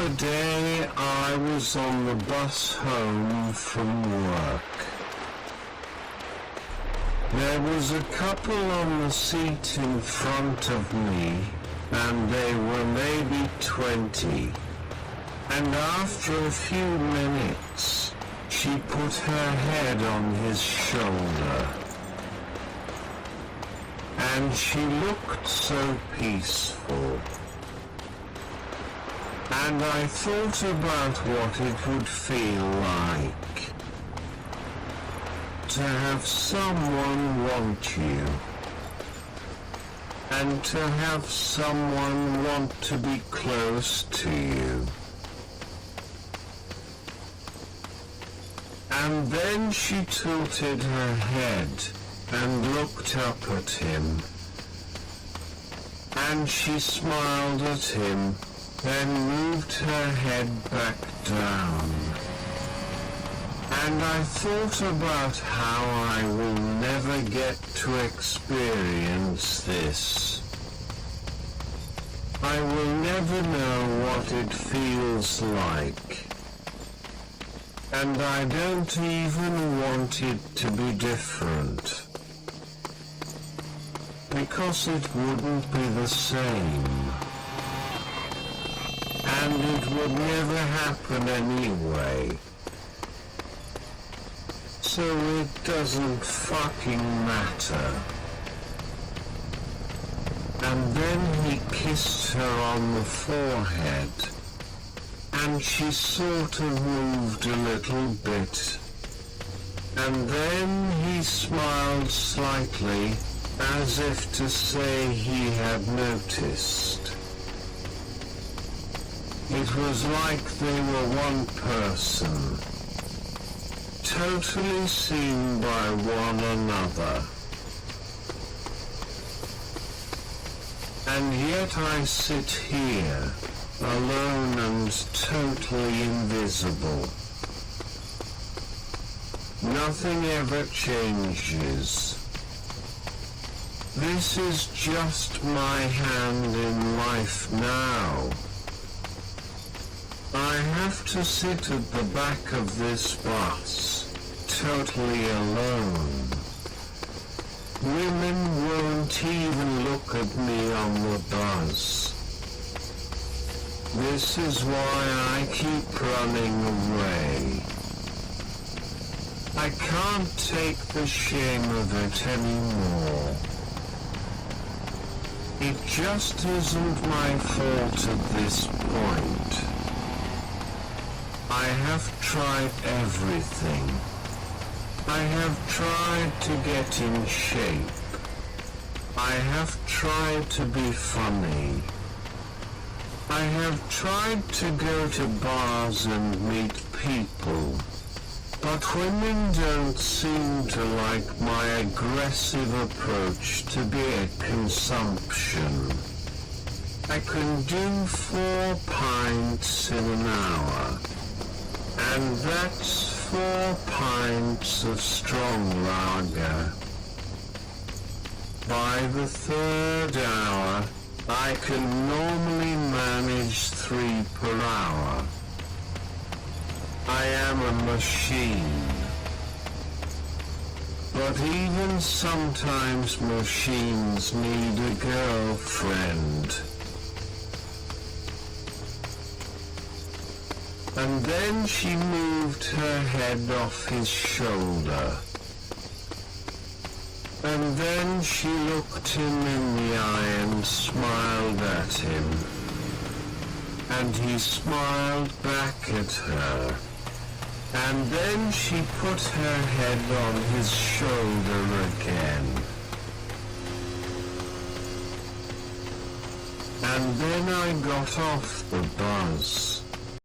other day I was on the bus home from work. There was a couple on the seat in front of me, and they were maybe 20. And after a few minutes, she put her head on his shoulder. And she looked so peaceful. And I thought about what it would feel like to have someone want you, and to have someone want to be close to you. And then she tilted her head and looked up at him, and she smiled at him, then moved her head back down. And I thought about how I will never get to experience this. I will never know what it feels like. And I don't even want it to be different. Because it wouldn't be the same. And it would never happen anyway. So it doesn't fucking matter. And then he kissed her on the forehead, and she sort of moved a little bit. And then he smiled slightly, as if to say he had noticed. It was like they were one person, totally seen by one another. And yet I sit here, alone and totally invisible. Nothing ever changes. This is just my hand in life now. I have to sit at the back of this bus, totally alone. Women won't even look at me on the bus. This is why I keep running away. I can't take the shame of it anymore. It just isn't my fault at this point. I have tried everything. I have tried to get in shape. I have tried to be funny. I have tried to go to bars and meet people. But women don't seem to like my aggressive approach to beer consumption. I can do 4 pints in an hour. And that's 4 pints of strong lager. By the 3rd hour, I can normally manage 3 per hour. I am a machine. But even sometimes machines need a girlfriend. And then she moved her head off his shoulder. And then she looked him in the eye and smiled at him. And he smiled back at her. And then she put her head on his shoulder again. And then I got off the bus.